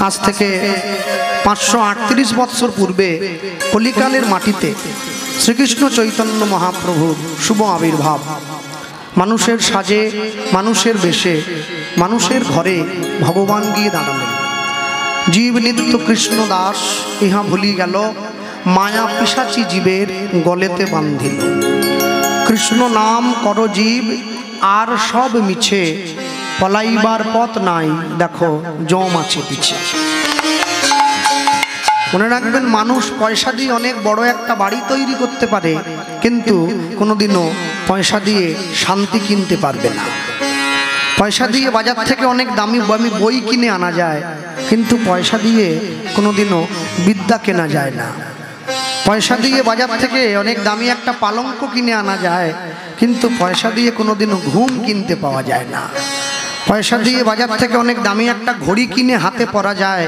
আজ থেকে 538 বৎসর পূর্বে কলিকালের মাটিতে শ্রীকৃষ্ণ চৈতন্য মহাপ্রভুর শুভ আবির্ভাব। মানুষের সাজে, মানুষের বেশে, মানুষের ঘরে ভগবান গিয়ে দাঁড়ালেন। জীব নিত্য কৃষ্ণ দাস ইহা ভুলি গেল, মায়া পিশাচি জীবের গলেতে বান্ধিল। কৃষ্ণ নাম কর জীব আর সব মিছে, পলাইবার পথ নাই দেখো জম আছে পিছে। মনে রাখবেন, মানুষ পয়সা দিয়ে অনেক বড় একটা বাড়ি তৈরি করতে পারে, কিন্তু কোনোদিনও পয়সা দিয়ে শান্তি কিনতে পারবে না। পয়সা দিয়ে বাজার থেকে অনেক দামি দামি বই কিনে আনা যায়, কিন্তু পয়সা দিয়ে কোনোদিনও বিদ্যা কেনা যায় না। পয়সা দিয়ে বাজার থেকে অনেক দামি একটা পালঙ্ক কিনে আনা যায়, কিন্তু পয়সা দিয়ে কোনোদিনও ঘুম কিনতে পাওয়া যায় না। পয়সা দিয়ে বাজার থেকে অনেক দামি একটা ঘড়ি কিনে হাতে পরা যায়,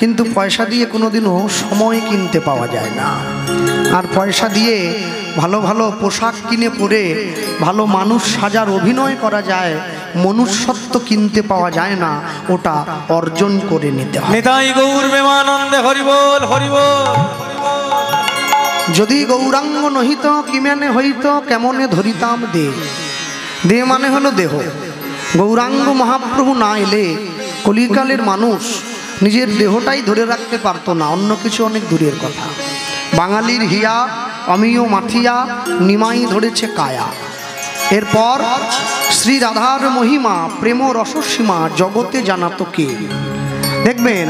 কিন্তু পয়সা দিয়ে কোনোদিনও সময় কিনতে পাওয়া যায় না। আর পয়সা দিয়ে ভালো ভালো পোশাক কিনে পরে ভালো মানুষ সাজার অভিনয় করা যায়, মনুষ্যত্ব কিনতে পাওয়া যায় না, ওটা অর্জন করে নিতে হয়। নিতাই গৌর প্রেমানন্দে হরি বল হরি বল। যদি গৌরাঙ্গ নহিত কিমেনে হইত, কেমনে ধরিতাম দেহ। দেহ মানে হলো দেহ। গৌরাঙ্গ মহাপ্রভু না এলে কলিকালের মানুষ নিজের দেহটাই ধরে রাখতে পারতো না, অন্য কিছু অনেক দূরের কথা। বাঙালির হিয়া অমিয় মাথিয়া, নিমাই ধরেছে কায়া। এরপর শ্রী রাধার মহিমা প্রেম রসসীমা জগতে জানাতো কে। দেখবেন,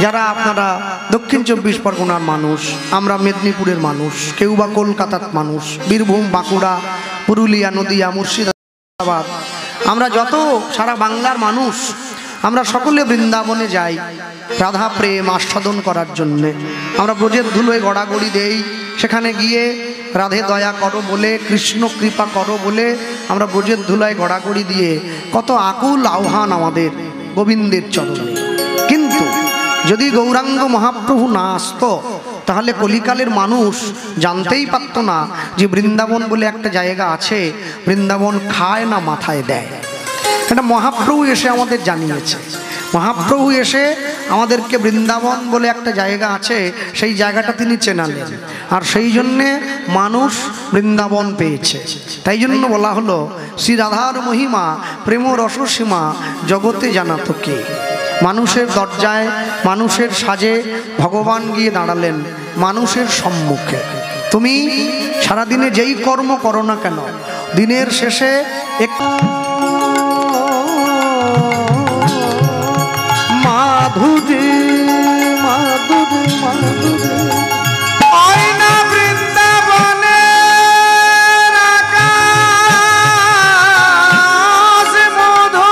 যারা আপনারা দক্ষিণ 24 পরগনার মানুষ, আমরা মেদিনীপুরের মানুষ, কেউ বা কলকাতার মানুষ, বীরভূম, বাঁকুড়া, পুরুলিয়া, নদিয়া, মুর্শিদাবাদ, আমরা যত সারা বাংলার মানুষ, আমরা সকলে বৃন্দাবনে যাই রাধা প্রেম আস্বাদন করার জন্যে। আমরা ব্রজের ধুলোয় গড়াগড়ি দেই, সেখানে গিয়ে রাধে দয়া করো বলে, কৃষ্ণ কৃপা করো বলে আমরা ব্রজের ধুলায় গড়াগড়ি দিয়ে কত আকুল আহ্বান আমাদের গোবিন্দের চরণে। কিন্তু যদি গৌরাঙ্গ মহাপ্রভু না আসতো, তাহলে কলিকালের মানুষ জানতেই পারত না যে বৃন্দাবন বলে একটা জায়গা আছে। বৃন্দাবন খায় না মাথায় দেয়, এটা মহাপ্রভু এসে আমাদের জানিয়েছে। মহাপ্রভু এসে আমাদেরকে বৃন্দাবন বলে একটা জায়গা আছে, সেই জায়গাটা তিনি চেনালেন, আর সেই জন্যে মানুষ বৃন্দাবন পেয়েছে। তাই জন্য বলা হলো শ্রী রাধার মহিমা প্রেম রসসীমা জগতে জানাতো কে। মানুষের দরজায়, মানুষের সাজে ভগবান গিয়ে দাঁড়ালেন মানুষের সম্মুখে। তুমি সারাদিনে যেই কর্ম করো না কেন, দিনের শেষে মাধুরী মাধুরী মাধুরী আয়না বৃন্দাবনে আকাশ মধু।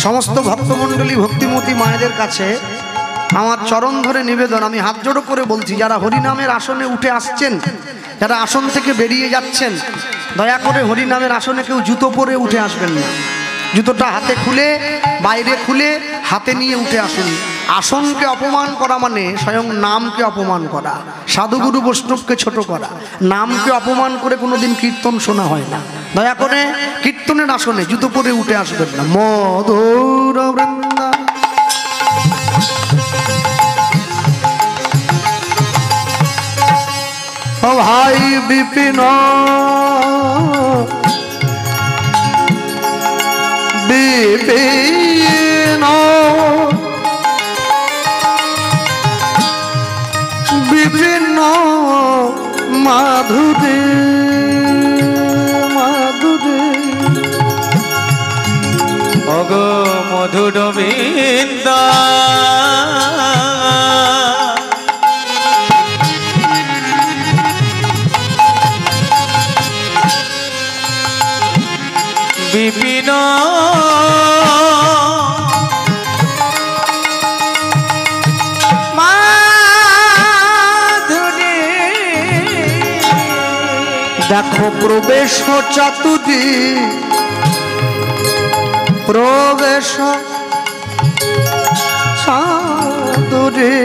সমস্ত ভক্তমণ্ডলী ভক্তিমতী মায়েদের কাছে আমার চরণ ধরে নিবেদন, আমি হাত জোড়ো করে বলছি, যারা হরিনামের আসনে উঠে আসছেন, যারা আসন থেকে বেরিয়ে যাচ্ছেন, দয়া করে হরিনামের আসনে কেউ জুতো পরে উঠে আসবেন না। জুতোটা হাতে খুলে, বাইরে খুলে হাতে নিয়ে উঠে আসুন। আসনকে অপমান করা মানে স্বয়ং নামকে অপমান করা, সাধুগুরু বৈষ্ণবকে ছোট করা। নামকে অপমান করে কোনোদিন কীর্তন শোনা হয় না। দয়া করে কীর্তনের আসনে জুতো পরে উঠে আসবেন না। মধুর বৃন্দা ও ভাই বিপিন বিপিন বিপিন মাধুরী মাধুরী অগ মধুর বৃন্দ বিপিন মাধুরী। দেখো প্রবেশ চাতুরী প্রবেশ চাতুরী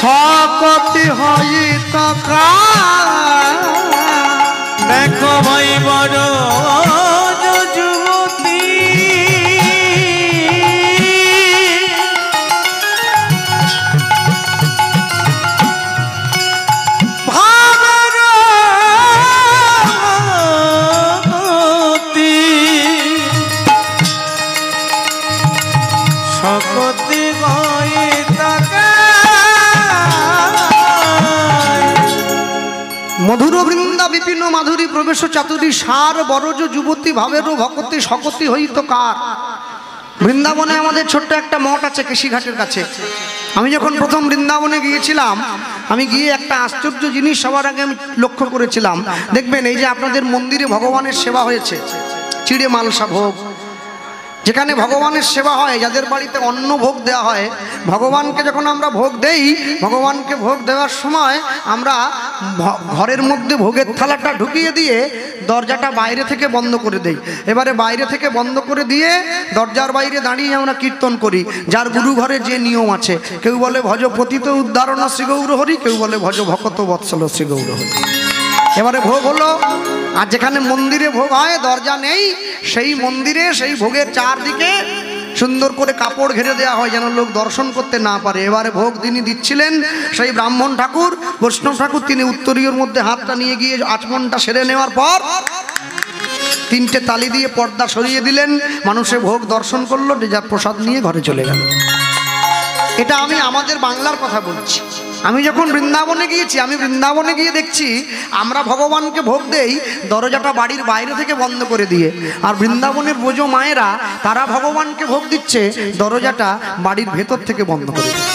শকতি হইত কার। দেখো ভাই বড় যুবতী ভাবের গতি শকতি মধুর বৃন্দা বিপিন মাধুরী প্রবেশ চাতুরী সার বরজ যুবতী ভাবের ভকতি শকতি হইত কার। বৃন্দাবনে আমাদের ছোট্ট একটা মঠ আছে কেশিঘাটের কাছে। আমি যখন প্রথম বৃন্দাবনে গিয়েছিলাম, আমি গিয়ে একটা আশ্চর্য জিনিস সবার আগে আমি লক্ষ্য করেছিলাম। দেখবেন এই যে আপনাদের মন্দিরে ভগবানের সেবা হয়েছে, চিড়ে মালসা ভোগ, যেখানে ভগবানের সেবা হয়, যাদের বাড়িতে অন্ন ভোগ দেওয়া হয়, ভগবানকে যখন আমরা ভোগ দেই, ভগবানকে ভোগ দেওয়ার সময় আমরা ঘরের মধ্যে ভোগের থালাটা ঢুকিয়ে দিয়ে দরজাটা বাইরে থেকে বন্ধ করে দেই। এবারে বাইরে থেকে বন্ধ করে দিয়ে দরজার বাইরে দাঁড়িয়ে আমরা কীর্তন করি, যার গুরু ঘরে যে নিয়ম আছে। কেউ বলে ভজ পতিত উদ্ধারণ শ্রী গৌর হরি, কেউ বলে ভজ ভকত বৎসল শ্রী গৌর হরি। এবারে ভোগ হলো, আর যেখানে মন্দিরে ভোগ হয় দরজা নেই, সেই মন্দিরে সেই ভোগের চারদিকে সুন্দর করে কাপড় ঘিরে দেওয়া হয় যেন লোক দর্শন করতে না পারে। এবারে ভোগ তিনি দিচ্ছিলেন সেই ব্রাহ্মণ ঠাকুর, বৈষ্ণব ঠাকুর, তিনি উত্তরীয়র মধ্যে হাতটা নিয়ে গিয়ে আচমনটা সেরে নেওয়ার পর তিনটে তালি দিয়ে পর্দা সরিয়ে দিলেন। মানুষে ভোগ দর্শন করলো, যার প্রসাদ নিয়ে ঘরে চলে গেল। এটা আমি আমাদের বাংলার কথা বলছি। আমি যখন বৃন্দাবনে গিয়েছি, আমি বৃন্দাবনে গিয়ে দেখছি আমরা ভগবানকে ভোগ দেই দরজাটা বাড়ির বাইরে থেকে বন্ধ করে দিয়ে, আর বৃন্দাবনের বোঝো মায়েরা তারা ভগবানকে ভোগ দিচ্ছে দরজাটা বাড়ির ভেতর থেকে বন্ধ করে দিয়ে।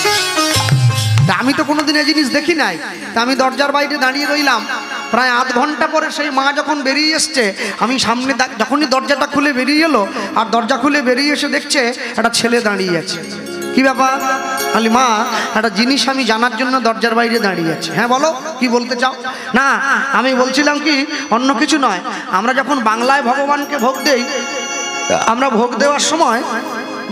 তা আমি তো কোনোদিন এই জিনিস দেখি নাই। তা আমি দরজার বাইরে দাঁড়িয়ে রইলাম, প্রায় আধ ঘন্টা পরে সেই মা যখন বেরিয়ে এসছে, আমি সামনে যখনই দরজাটা খুলে বেরিয়ে এলো, আর দরজা খুলে বেরিয়ে এসে দেখছে একটা ছেলে দাঁড়িয়ে আছে। কি ব্যাপার? আলি মা, একটা জিনিস আমি জানার জন্য দরজার বাইরে দাঁড়িয়ে আছি। হ্যাঁ বলো, কি বলতে চাও? না, আমি বলছিলাম কি অন্য কিছু নয়, আমরা যখন বাংলায় ভগবানকে ভোগ দেই, আমরা ভোগ দেওয়ার সময়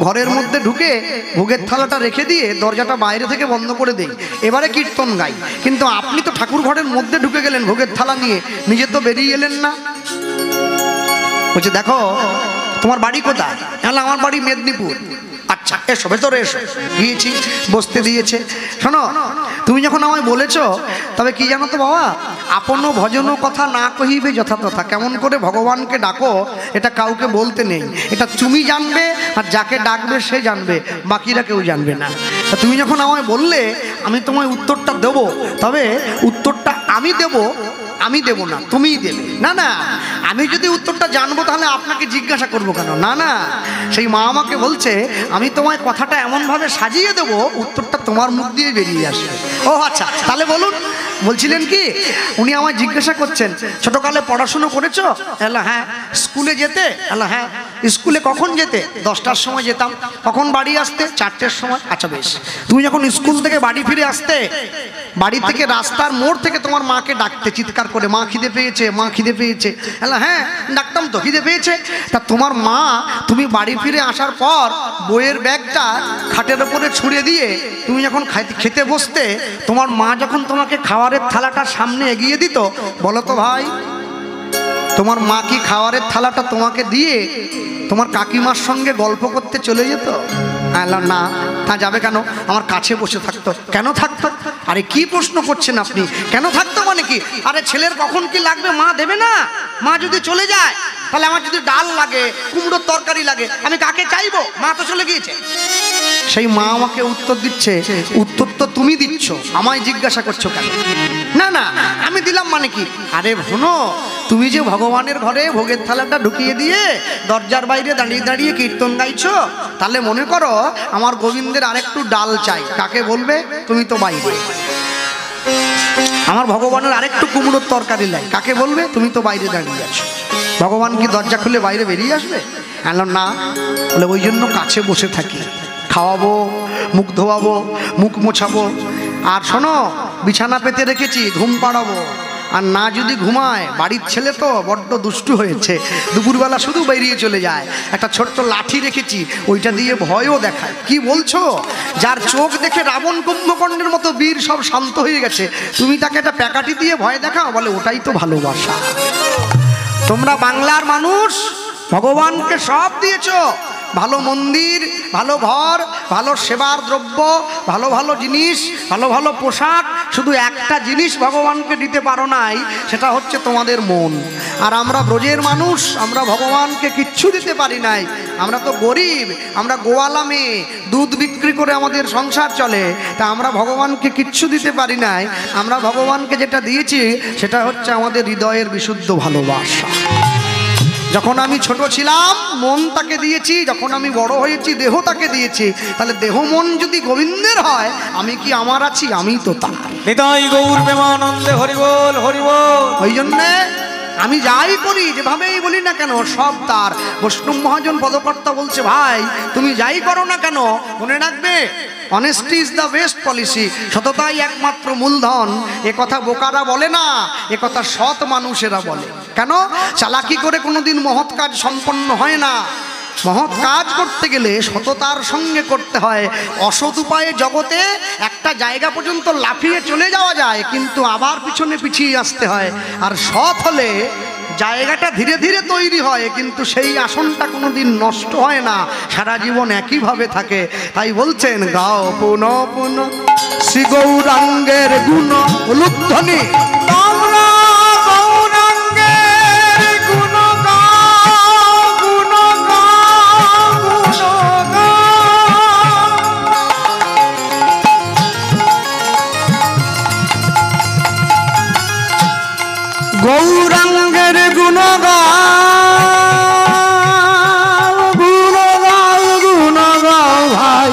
ঘরের মধ্যে ঢুকে ভোগের থালাটা রেখে দিয়ে দরজাটা বাইরে থেকে বন্ধ করে দেই, এবারে কীর্তন গাই। কিন্তু আপনি তো ঠাকুর ঘরের মধ্যে ঢুকে গেলেন ভোগের থালা নিয়ে, নিজে তো বেরিয়ে এলেন না। বলছে দেখো তোমার বাড়ি কোথায়? তাহলে আমার বাড়ি মেদিনীপুর। আচ্ছা এসো, ভেতরে এসো। গিয়েছি, বসতে দিয়েছে। শোনো, তুমি যখন আমায় বলেছো, তবে কি জানো তো বাবা, আপন ভজন কথা না কহিবে যথাতথা। কেমন করে ভগবানকে ডাকো এটা কাউকে বলতে নেই, এটা তুমি জানবে, আর যাকে ডাকবে সে জানবে, বাকিরা কেউ জানবে না। তুমি যখন আমায় বললে আমি তোমায় উত্তরটা দেবো, তবে উত্তরটা আমি দেব না, তুমিই দেবে। না না, আমি যদি উত্তরটা জানবো তাহলে আপনাকে জিজ্ঞাসা করবো কেন? না না, সেই মা আমাকে বলছে আমি তোমায় কথাটা এমনভাবে সাজিয়ে দেবো উত্তরটা তোমার মুখ দিয়ে বেরিয়ে আসবে। ও আচ্ছা, তাহলে বলুন। বলছিলেন কি, উনি আমায় জিজ্ঞাসা করছেন ছোটকালে পড়াশুনো করেছো? হ্যাঁ। স্কুলে যেতে? হ্যাঁ। স্কুলে কখন যেতে? 10টার সময় যেতাম। কখন বাড়ি আসতে? 4টের সময়। আচ্ছা বেশ, তুমি যখন স্কুল থেকে বাড়ি ফিরে আসতে, বাড়ি থেকে রাস্তার মোড় থেকে তোমার মাকে ডাকতে চিৎকার করে, মা খিদে পেয়েছে, মা খিদে পেয়েছে। হ্যাঁ ডাকতাম তো, খিদে পেয়েছে। তা তোমার মা তুমি বাড়ি ফিরে আসার পর বইয়ের ব্যাগটা খাটের ওপরে ছুঁড়ে দিয়ে তুমি যখন খেতে বসতে, তোমার মা যখন তোমাকে খাবারের থালাটা সামনে এগিয়ে দিত, বলো তো ভাই, তোমার মা কি খাবারের থালাটা তোমাকে দিয়ে তোমার কাকিমার সঙ্গে গল্প করতে চলে যেত? না। তা যাবে কেন? আমার কাছে বসে থাকতো। কেন থাকতো? আরে কি প্রশ্ন করছেন আপনি? কেন থাকতো মানে কি? আরে ছেলের কখন কি লাগবে মা দেবে না? মা যদি চলে যায়, তাহলে আমার যদি ডাল লাগে, কুমড়োর তরকারি লাগে, আমি কাকে চাইবো? মা তো চলে গিয়েছে। সেই মা আমাকে উত্তর দিচ্ছে, উত্তর তো তুমি দিচ্ছ, আমায় জিজ্ঞাসা করছো কেন? না না, আমি দিলাম মানে কি? আরে ভুনো, তুমি যে ভগবানের ঘরে ভোগের থালাটা ঢুকিয়ে দিয়ে দরজার বাইরে দাঁড়িয়ে দাঁড়িয়ে কীর্তন গাইছো, তাহলে মনে করো আমার গোবিন্দের আরেকটু ডাল চাই, কাকে বলবে? তুমি তো বাইরে। আমার ভগবানের আরেকটু কুমড়োর তরকারি লাই, কাকে বলবে? তুমি তো বাইরে দাঁড়িয়ে আছো। ভগবান কি দরজা খুলে বাইরে বেরিয়ে আসবে? না। বলে ওই জন্য কাছে বসে থাকি, খাওয়াবো, মুখ ধোয়াবো, মুখ মোছাবো, আর শোনো বিছানা পেতে রেখেছি, ঘুম পাড়াবো। আর না যদি ঘুমায়, বাড়ির ছেলে তো বড্ড দুষ্টু হয়েছে, দুপুরবেলা শুধু বেরিয়ে চলে যায়। একটা ছোট্ট লাঠি রেখেছি, ওইটা দিয়ে ভয়ও দেখায়। কি বলছো? যার চোখ দেখে রাবণ কুম্ভকর্ণের মতো বীর সব শান্ত হয়ে গেছে, তুমি তাকে একটা প্যাকাটি দিয়ে ভয় দেখাও? বলে ওটাই তো ভালোবাসা। তোমরা বাংলার মানুষ ভগবানকে সব দিয়েছো, ভালো মন্দির, ভালো ঘর, ভালো সেবার দ্রব্য, ভালো ভালো জিনিস, ভালো ভালো পোশাক। শুধু একটা জিনিস ভগবানকে দিতে পারো নাই, সেটা হচ্ছে তোমাদের মন। আর আমরা ব্রজের মানুষ, আমরা ভগবানকে কিচ্ছু দিতে পারি নাই। আমরা তো গরিব, আমরা গোয়ালা মেয়ে, দুধ বিক্রি করে আমাদের সংসার চলে। তা আমরা ভগবানকে কিচ্ছু দিতে পারি নাই। আমরা ভগবানকে যেটা দিয়েছি সেটা হচ্ছে আমাদের হৃদয়ের বিশুদ্ধ ভালোবাসা। যখন আমি ছোট ছিলাম মন তাকে দিয়েছি, যখন আমি বড় হয়েছি দেহ তাকে দিয়েছি। তাহলে দেহ মন যদি গোবিন্দের হয়, আমি কি আমার আছি? আমি তো তার। হৃদয় গৌর প্রেমানন্দে হরিবোল হরিবোল। ওই জন্যে আমি যাই করি, যেভাবেই বলি না কেন, সব তার। বৈষ্ণব মহাজন পদকর্তা বলছে, ভাই তুমি যাই করো না কেন, মনে রাখবে honesty is the best policy. সততাই একমাত্র মূলধন। এ কথা বোকারা বলে না, এ কথা সৎ মানুষেরা বলে। কেন? চালাকি করে কোনোদিন মহৎ কাজ সম্পন্ন হয় না। মহৎ কাজ করতে গেলে সততার সঙ্গে করতে হয়। অসৎ উপায়ে জগতে একটা জায়গা পর্যন্ত লাফিয়ে চলে যাওয়া যায়, কিন্তু আবার পিছনে পিছিয়ে আসতে হয়। আর সৎ হলে জায়গাটা ধীরে ধীরে তৈরি হয়, কিন্তু সেই আসনটা কোনোদিন নষ্ট হয় না, সারা জীবন একইভাবে থাকে। তাই বলছেন, গাও পুন পুন শ্রী গৌরাঙ্গের গুণ উলুধ্বনি। গৌরাঙ্গের গুণ গাও, গুণ গাও, গুণ গাও ভাই।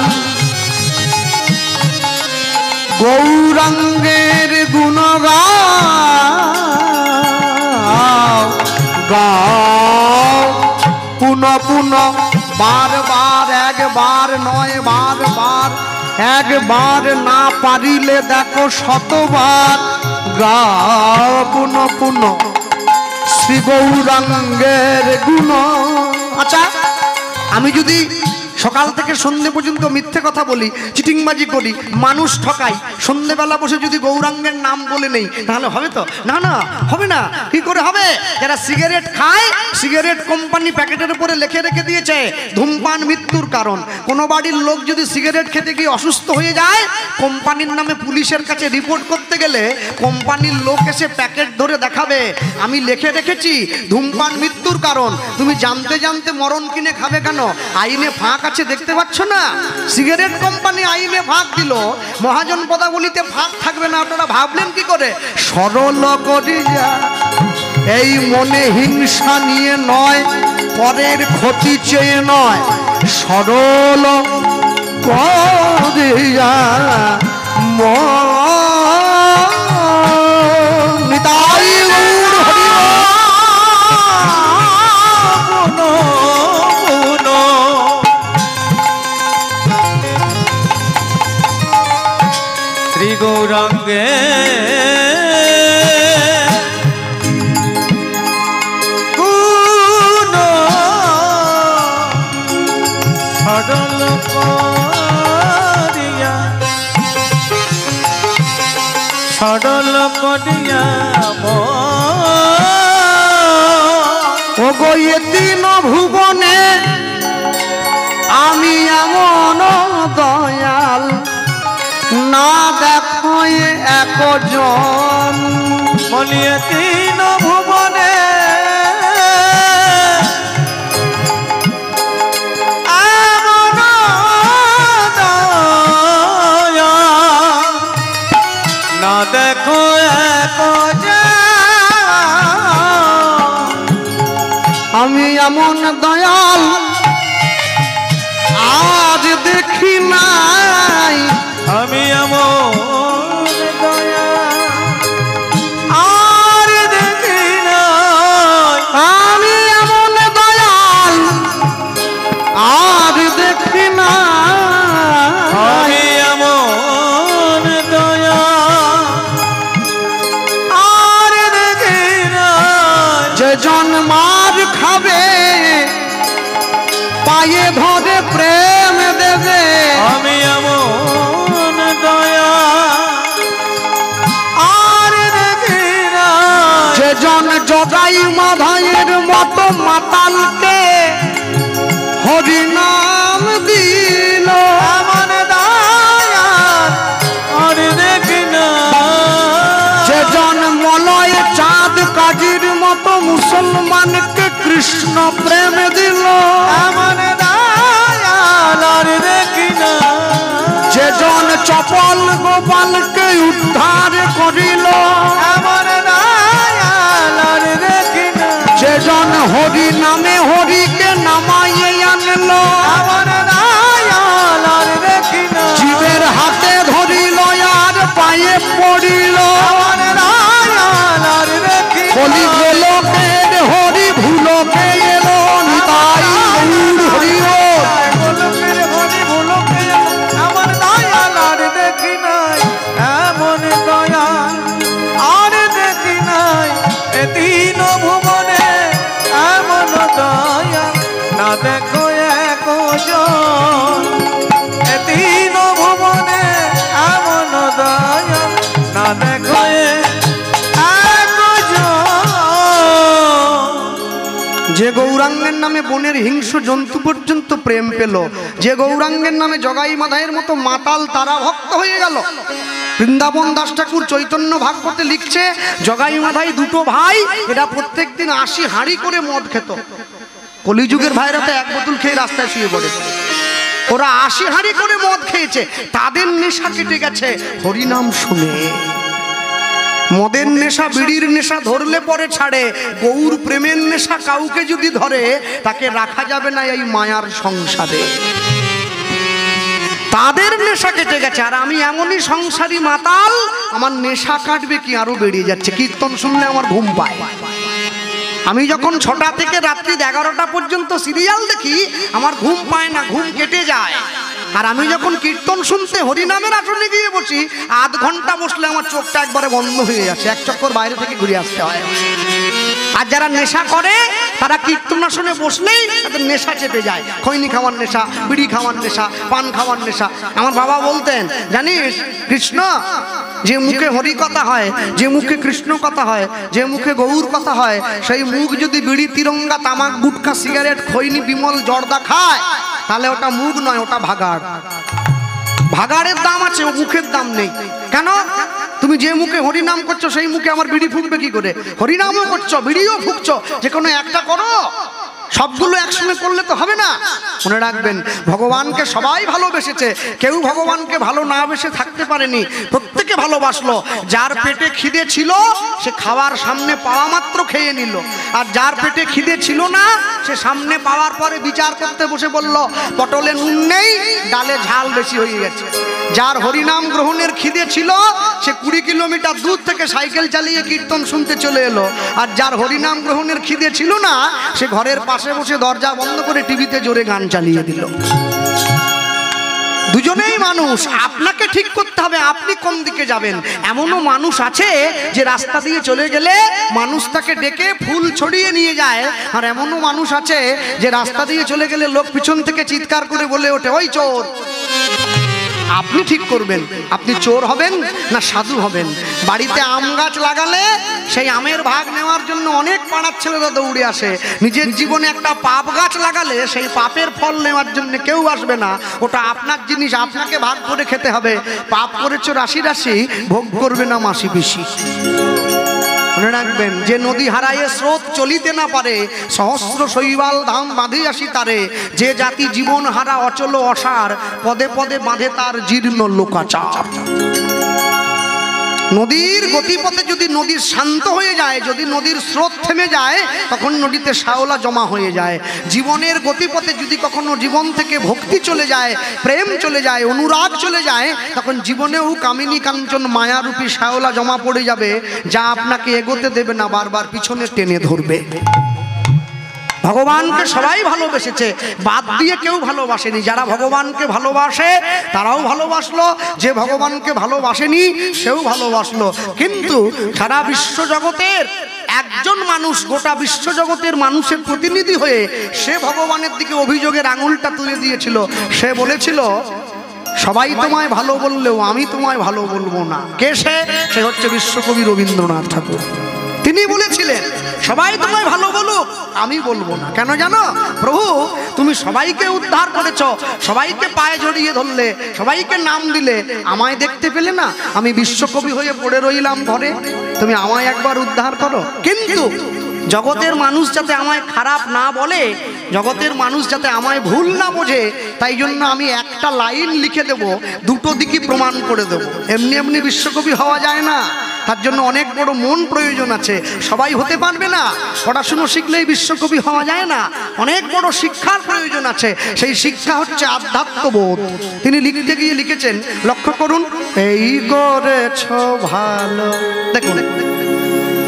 গৌরাঙ্গের গুণ গাও, গাও পুন পুন বারবার, একবার নয় বারবার, একবার না পারিলে দেখো শতবার। গাও পুন পুন শ্রী গৌরাঙ্গের গুণ। আচ্ছা, আমি যদি সকাল থেকে সন্ধে পর্যন্ত মিথ্যে কথা বলি, চিটিংবাজি করি, মানুষ ঠকাই, সন্ধেবেলা বসে যদি গৌরাঙ্গের নাম বলে নেই, তাহলে হবে তো? না না, হবে না। কি করে হবে? যারা সিগারেট খায়, সিগারেট কোম্পানি প্যাকেটের উপরে লিখে রেখে দিয়েছে ধূমপান মৃত্যুর কারণ। কোনো বাড়ির লোক যদি সিগারেট খেতে গিয়ে অসুস্থ হয়ে যায়, কোম্পানির নামে পুলিশের কাছে রিপোর্ট করতে গেলে কোম্পানির লোক এসে প্যাকেট ধরে দেখাবে, আমি লিখে রেখেছি ধূমপান মৃত্যুর কারণ। তুমি জানতে জানতে মরণ কিনে খাবে কেন? আইনে ফাঁক আছে, দেখতে পাচ্ছ না? সিগারেট কোম্পানি আইনে ফাঁক দিল, মহাজন পদাবলিতে ফাঁক থাকবে না। আপনারা ভাবলেন কি করে? সরল করিয়া এই মনে হিংসা নিয়ে নয়, পরের ক্ষতি চেয়ে নয়, সরল করিয়া নিতাই গৌর শ্রী গৌরাঙ্গে গুণ সরল করিয়া, সরল করিয়া ও গো এ তিন ভুবনে আমি এমন দয়াল না দেখো একজন। বলিয়ে তিন ভুবনে এমন দয়া না দেখো আমি এমন দয়াল আজ দেখি নাই, আমি এমন দয়া আর দেখি নাই, আমি এমন দয়াল আর দেখি নাই, আমি এমন দয়া আর মার খাবে পায়ে ধরে প্রেম দেবে আমি এমন দয়া আর দেখি না যে জন জগাই মাধাইয়ের মতো মাতালকে হরিনাম দিল এমন দয়া আর দেখি না যে জন মলয় চাঁদ কাজীর মতো মুসলমানকে কৃষ্ণ প্রেম দিল এমন দয়া আর দেখি না যে জন চপল গোপালকে উদ্ধার করিল এমন দয়া আর দেখি না যে জন হরি নামে হরিকে নামাইয়ে আনলো এমন দয়া আর দেখি না জীবের হাতে ধরিল আর পায়ে পড়িল এমন দয়া আর দেখি না বলি গোলকের হরি ভুলকে এলো নিতাই গৌর হরি বল। গোলকের হরি ভুলকে এমন দয়া আর দেখি নাই এমন দয়া আর দেখি নাই এ তিন ভুবনে এমন দয়া না দেখো একজন এ তিন ভুবনে এমন দয়া না দেখো যে গৌরাঙ্গের নামে বনের হিংস্র জন্তু পর্যন্ত প্রেম পেল, যে গৌরাঙ্গের নামে জগাই মাধাইয়ের মতো মাতাল তারা ভক্ত হয়ে গেল। বৃন্দাবন দাস ঠাকুর চৈতন্য ভাগবতে লিখছে জগাই মাধাই দুটো ভাই, এরা প্রত্যেকদিন 80 হাঁড়ি করে মদ খেত। কলিযুগের ভাইরা তো এক বোতল খেয়ে রাস্তায় শুয়ে পড়ে, ওরা 80 হাঁড়ি করে মদ খেয়েছে। তাদের নেশা কেটে গেছে হরিনাম শুনে। মদের নেশা বিড়ির নেশা ধরলে পরে ছাড়ে, গৌর প্রেমের নেশা কাউকে যদি ধরে তাকে রাখা যাবে না এই মায়ার সংসারে। তাদের নেশা কেটে গেছে, আর আমি এমনই সংসারী মাতাল, আমার নেশা কাটবে কি আরো বেরিয়ে যাচ্ছে। কীর্তন শুনলে আমার ঘুম পায়। আমি যখন 6টা থেকে রাত্রি 11টা পর্যন্ত সিরিয়াল দেখি আমার ঘুম পায় না, ঘুম কেটে যায়। আর আমি যখন কীর্তন শুনতে হরিনামের আসনে গিয়ে বসি, আধ ঘন্টা বসলে আমার চোখটা একবারে বন্ধ হয়ে যাচ্ছে, এক চক্কর বাইরে থেকে ঘুরে আসতে হয়। আর যারা নেশা করে তারা কীর্তন আসনে বসলেই তাদের নেশা চেপে যায়। খৈনি খাওয়ার নেশা, বিড়ি খাওয়ার নেশা, পান খাওয়ার নেশা। আমার বাবা বলতেন, জানিস কৃষ্ণ যে মুখে হরি কথা হয়, যে মুখে কৃষ্ণ কথা হয়, যে মুখে গৌর কথা হয়, সেই মুখ যদি বিড়ি তিরঙ্গা তামাক গুটখা সিগারেট খৈনি বিমল জর্দা খায়, তাহলে ওটা মুখ নয়, ওটা ভাগাড়। ভাগাড়ের দাম আছে, ও মুখের দাম নেই। কেন? তুমি যে মুখে হরিনাম করছো সেই মুখে আমার বিড়ি ফুঁকবে কি করে? হরিনামও করছো, বিড়িও ফুঁকছো, যে কোনো একটা করো, সবগুলো একসঙ্গে করলে তো হবে না। মনে রাখবেন, ভগবানকে সবাই ভালোবেসেছে, কেউ ভগবানকে ভালো না বেসে থাকতে পারেনি। প্রত্যেকে ভালোবাসলো। যার পেটে খিদে ছিল সে খাওয়ার সামনে পাওয়া মাত্র খেয়ে নিল, আর যার পেটে খিদে ছিল না সে সামনে পাওয়ার পরে বিচার করতে বসে বলল পটলে নুন নেই, ডালে ঝাল বেশি হয়ে গেছে। যার হরিনাম গ্রহণের খিদে ছিল সে 20 কিলোমিটার দূর থেকে সাইকেল চালিয়ে কীর্তন শুনতে চলে এলো, আর যার হরিনাম গ্রহণের খিদে ছিল না সে ঘরের পাশে বসে দরজা বন্ধ করে টিভিতে জোরে গান চালিয়ে দিল। দুজনেই মানুষ, আপনাকে ঠিক করতে হবে আপনি কোন দিকে যাবেন। এমনও মানুষ আছে যে রাস্তা দিয়ে চলে গেলে মানুষ তাকে ডেকে ফুল ছড়িয়ে নিয়ে যায়, আর এমনও মানুষ আছে যে রাস্তা দিয়ে চলে গেলে লোক পিছন থেকে চিৎকার করে বলে ওঠে ওই চোর। আপনি ঠিক করবেন, আপনি চোর হবেন না সাধু হবেন। বাড়িতে আম গাছ লাগালে সেই আমের ভাগ নেওয়ার জন্য অনেক পাড়ার ছেলেরা দৌড়ে আসে। নিজের জীবনে একটা পাপ গাছ লাগালে সেই পাপের ফল নেওয়ার জন্য কেউ আসবে না। ওটা আপনার জিনিস, আপনাকে ভাগ করে খেতে হবে। পাপ করেছো রাশি রাশি, ভোগ করবে না মাসি পিসি। মনে রাখবেন, যে নদী হারায়ে স্রোত চলিতে না পারে, সহস্র শৈবাল ধাম বাঁধে আসি তারে। যে জাতি জীবন হারা অচল অসার, পদে পদে বাঁধে তার জীর্ণ লোকাচার। নদীর গতিপথে যদি নদী শান্ত হয়ে যায়, যদি নদীর স্রোত থেমে যায়, তখন নদীতে শ্যাওলা জমা হয়ে যায়। জীবনের গতিপথে যদি কখনো জীবন থেকে ভক্তি চলে যায়, প্রেম চলে যায়, অনুরাগ চলে যায়, তখন জীবনেও কামিনী কাঞ্চন মায়ারূপী শ্যাওলা জমা পড়ে যাবে, যা আপনাকে এগোতে দেবে না, বারবার পিছনে টেনে ধরবে। ভগবানকে সবাই ভালোবেসেছে, বাদ দিয়ে কেউ ভালোবাসেনি। যারা ভগবানকে ভালোবাসে তারাও ভালোবাসলো, যে ভগবানকে ভালোবাসেনি সেও ভালোবাসলো। কিন্তু সারা বিশ্ব জগতের একজন মানুষ গোটা বিশ্বজগতের মানুষের প্রতিনিধি হয়ে সে ভগবানের দিকে অভিযোগের আঙুলটা তুলে দিয়েছিল। সে বলেছিল, সবাই তোমায় ভালো বললেও আমি তোমায় ভালো বলবো না। কে সে? সে হচ্ছে বিশ্বকবি রবীন্দ্রনাথ ঠাকুর। তিনি বলেছিলেন, সবাই তোমায় ভালো বলুক, আমি বলবো না। কেন জানো? প্রভু, তুমি সবাইকে উদ্ধার করেছ, সবাইকে পায়ে জড়িয়ে ধরলে, সবাইকে নাম দিলে, আমায় দেখতে পেলে না? আমি বিশ্বকবি হয়ে পড়ে রইলাম ঘরে, তুমি আমায় একবার উদ্ধার করো। কিন্তু জগতের মানুষ যাতে আমায় খারাপ না বলে, জগতের মানুষ যাতে আমায় ভুল না বোঝে, তাই জন্য আমি একটা লাইন লিখে দেব, দুটো দিকই প্রমাণ করে দেব। এমনি এমনি বিশ্বকবি হওয়া যায় না, তার জন্য অনেক বড় মন প্রয়োজন আছে। সবাই হতে পারবে না, পড়াশুনো শিখলেই বিশ্বকবি হওয়া যায় না, অনেক বড় শিক্ষার প্রয়োজন আছে। সেই শিক্ষা হচ্ছে আধ্যাত্মবোধ। তিনি লিখতে গিয়ে লিখেছেন, লক্ষ্য করুন, এই করেছ ভালো। দেখুন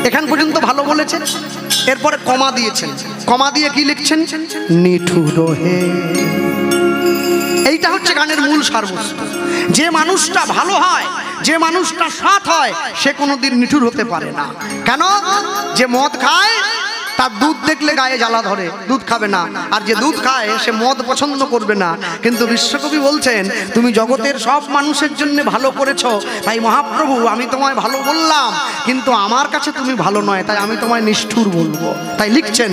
এখান পর্যন্ত ভালো বলেছেন, এরপরে কমা দিয়েছেন। কমা দিয়ে কি লিখছেন? নিঠুর হে। এইটা হচ্ছে গানের মূল সারবস্তু। যে মানুষটা ভালো হয়, যে মানুষটা সৎ হয়, সে কোনোদিন নিঠুর হতে পারে না। কেন? যে মদ খায় তার দুধ দেখলে গায়ে জ্বালা ধরে, দুধ খাবে না। আর যে দুধ খায় সে মদ পছন্দ করবে না। কিন্তু বিশ্বকবি বলছেন, তুমি জগতের সব মানুষের জন্য ভালো করেছো, তাই মহাপ্রভু আমি তোমায় ভালো বললাম, কিন্তু আমার কাছে তুমি ভালো নয়, তাই আমি তোমায় নিষ্ঠুর বলবো। তাই লিখছেন,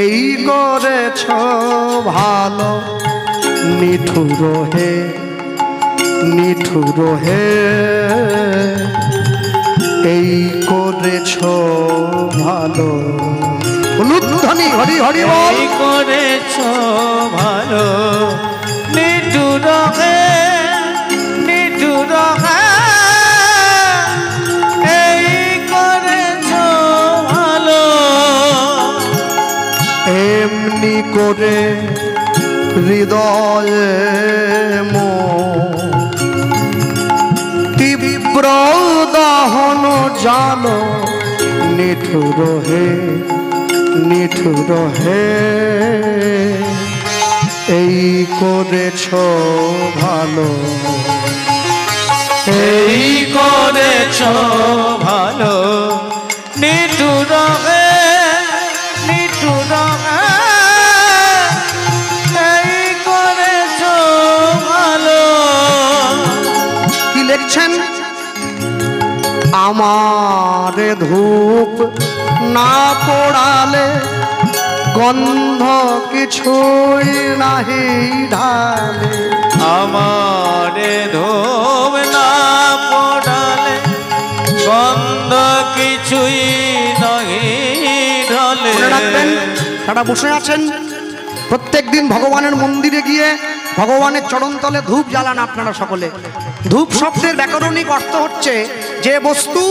এই করেছ ভালো নিঠুর হে, নিঠুর হে, এই করেছ ভালো। ধ্বনি হরি হরি বল। এই করেছ ভালো নিঠুর হে, নিঠুর হে, এই করেছ ভালো। এমনি করে হৃদয়ে তীব্র দহন জানো, নিঠুর হে, নিঠুর হে, এই করেছ ভালো, এই করেছ ভালো নিঠুর হে, নিঠুর হে, এই করেছ ভালো। কি লিখছেন? আমার ধূপ না পোড়ালে গন্ধ কিছুই নাহি ঢালে, আমার ধূপ না পোড়ালে গন্ধ কিছুই নাহি ঢালে। মনে রাখবেন, তারা বসে আছেন, প্রত্যেক দিন ভগবানের মন্দিরে গিয়ে ভগবানের চরণতলে ধূপ জ্বালান আপনারা সকলে। ধূপ শব্দের ব্যাকরণিক অর্থ হচ্ছে যে বস্তু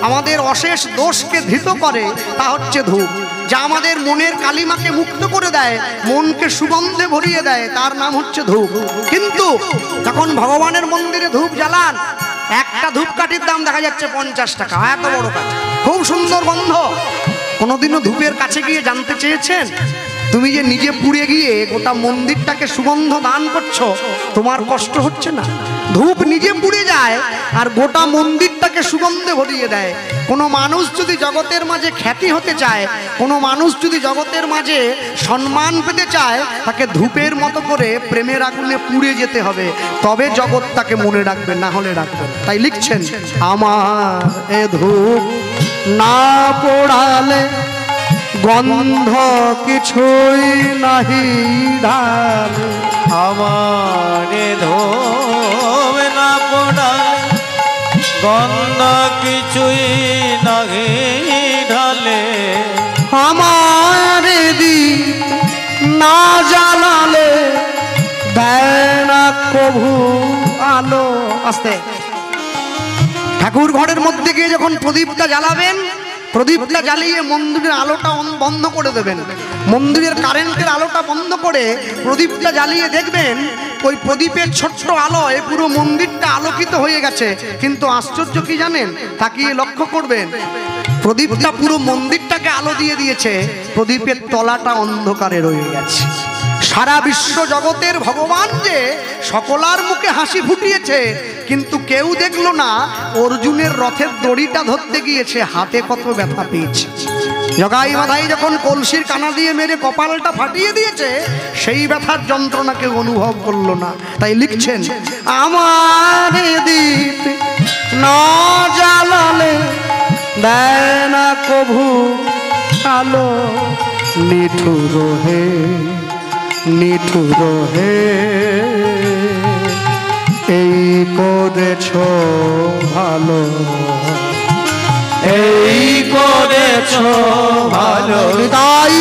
আমাদের অশেষ দোষকে ধৃত করে, তা হচ্ছে ধূপ। যা আমাদের মনের কালিমাকে মুক্ত করে দেয়, মনকে সুগন্ধে ভরিয়ে দেয়, তার নাম হচ্ছে ধূপ। কিন্তু যখন ভগবানের মন্দিরে ধূপ জ্বালান, একটা ধূপকাঠির দাম দেখা যাচ্ছে 50 টাকা, এত বড় কাঠ, খুব সুন্দর গন্ধ। কোনোদিনও ধূপের কাছে গিয়ে জানতে চেয়েছেন, তুমি যে নিজে পুড়ে গিয়ে গোটা মন্দিরটাকে সুগন্ধ দান করছো, তোমার কষ্ট হচ্ছে না? ধূপ নিজে পুড়ে যায় আর গোটা মন্দিরটাকে সুগন্ধে ভরিয়ে দেয়। কোনো মানুষ যদি জগতের মাঝে খ্যাতি হতে চায়, কোনো মানুষ যদি জগতের মাঝে সম্মান পেতে চায়, তাকে ধূপের মতো করে প্রেমের আগুনে পুড়ে যেতে হবে, তবে জগৎ তাকে মনে রাখবে, না হলে রাখবে। তাই লিখছেন, আমার এ ধূপ না পোড়ালে গন্ধ কিছুই নাহি ঢালে, আমার ধূপ না পোড়ালে গন্ধ কিছুই নাহি ঢালে। আমার দীপ না জ্বালালে দেয় না কভু আলো। আস্তে। ঠাকুর ঘরের মধ্যে গিয়ে যখন প্রদীপটা জ্বালাবেন, প্রদীপটা জ্বালিয়ে মন্দিরের আলোটা বন্ধ করে দেবেন। মন্দিরের কারেন্টের আলোটা বন্ধ করে প্রদীপটা জ্বালিয়ে দেখবেন, ওই প্রদীপের ছোট্ট আলোয় পুরো মন্দিরটা আলোকিত হয়ে গেছে। কিন্তু আশ্চর্য কি জানেন? তাকিয়ে লক্ষ্য করবেন, প্রদীপটা পুরো মন্দিরটাকে আলো দিয়ে দিয়েছে, প্রদীপের তলাটা অন্ধকারে রয়ে গেছে। সারা বিশ্ব জগতের ভগবান যে সকলার মুখে হাসি ফুটিয়েছে, কিন্তু কেউ দেখলো না অর্জুনের রথের দড়িটা ধরতে গিয়েছে হাতে কত ব্যথা পেয়েছে। জগাই মাথায় যখন কলসির কানা দিয়ে মেরে কপালটা ফাটিয়ে দিয়েছে, সেই ব্যথার যন্ত্রণা কেউ অনুভব করলো না। তাই লিখছেন, আমার দীপ না জ্বালালে দেয় না কভু আলো, নিঠুর হে নিঠুর হে এই করেছ ভালো, এই করেছ ভালো, তাই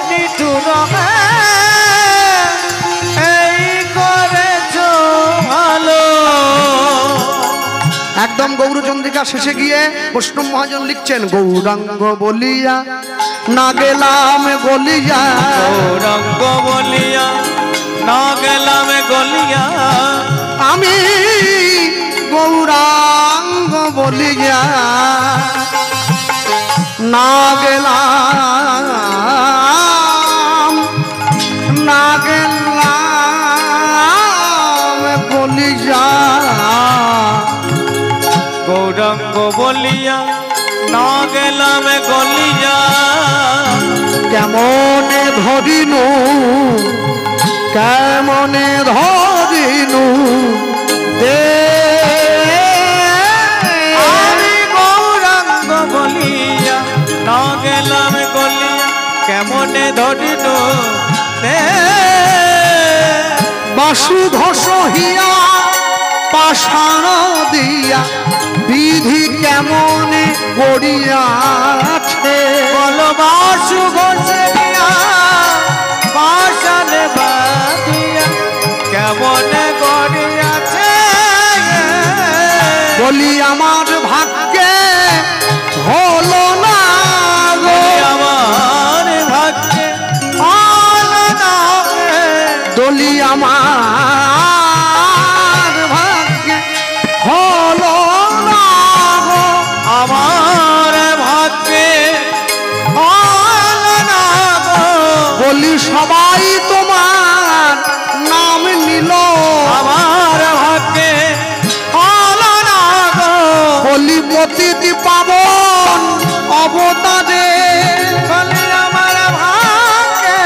নিঠুরে এই করেছ ভালো। একদম গৌরচন্দ্রিকা শেষে গিয়ে বৈষ্ণব মহাজন লিখছেন, গৌরাঙ্গ বলিয়া না গেলাম গলিয়া, গৌরাঙ্গ বলিয়া না গেলাম গলিয়া, আমি গৌরাঙ্গ বলিয়া না গেলাম না গেলাম বলিয়া, গৌরাঙ্গ বলিয়া না গেলাম গলিয়া, কেমনে ধরিনু কেমনে ধরিনু দে, আমি গৌরাঙ্গ বলিয়া না গেলাম গলিয়া, কেমনে ধরিল দে, বাসুধস হিয়া পাষাণ দিয়া বিধি কেমনে গড়িয়াছে, বলবাসু ঘষে দিয়া পাশানে বাঁধিয়া কেমনে গড়িয়াছে, বলি আমার ভাগ্যে হলো না গো, আমার ভাগ্যে হলো না রে, দলি আমার ভাগ্যে হলো না গো, আমার ভাগ্যে হলো না গো, বলি সবাই তোমার নাম নিল, আমার ভাগ্যে হলো না গো, বলি প্রতিটি পাবন অবতারে, বলি আমার ভাগ্যে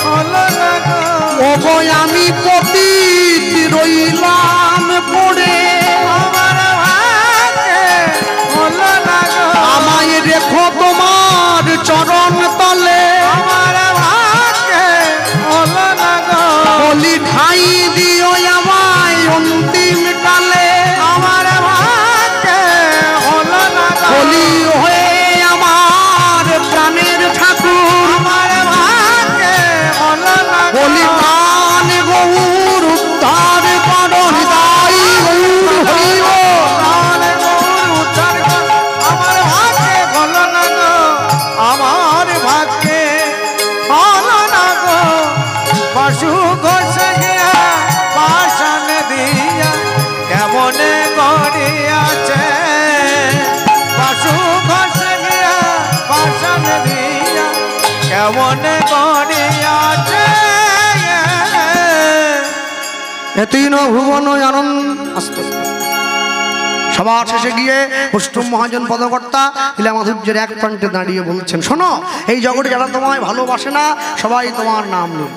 হলো না গো, ওগো আমি পতিত রইলাম পড়ে, আমার ভাগ্যে হলো না গো, আমায় রেখো তোমার চরণ তলে, আমার ভাগ্যে হলো না গো, বলি ঠাই দিও আমায় অন্তিম কালে, আমার ভাগ্যে হলো না গো, বলি হয়ে আমার প্রাণের ঠাকুর, আমার ভাগ্যে হলো না গো, বলি প্রাণ গৌর উদ্ধার করো, হৃদয় গৌর হইব, আমার গৌর উদ্ধার কর, আমার ভাগ্যে হলো না গো, আমার ভাগ্যে হলো না গো, পশু ঘষে গিয়া পাশান দিয়া কেমনে গড়িয়াছে, পশু ঘষে গিয়া পাশান দিয়া কেমনে গড়িয়াছে, এ তিন ভুবন আনন্দ আস্তে সবার শেষে গিয়ে বৈষ্ণব মহাজন পদকর্তা লীলা মাধুর্যের এক প্রান্তে দাঁড়িয়ে বলছেন, শোনো এই জগতে যারা তোমায় ভালোবাসে না সবাই তোমার নাম নেই,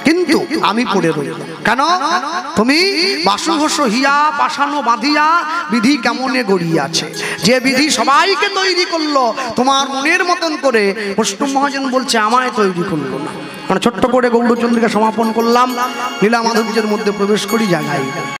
কিন্তু আমি পড়ে রইলাম কেন, তুমি বাসুঘোষ হিয়া পাশানো বাঁধিয়া বিধি কেমনে গড়িয়াছে, যে বিধি সবাইকে তৈরি করলো তোমার মনের মতন করে, বৈষ্ণব মহাজন বলছে আমায় তৈরি করলো না। মানে ছোট্ট করে গৌরচন্দ্রিকা সমাপন করলাম, লীলা মাধুর্যের মধ্যে প্রবেশ করি জায়গায়।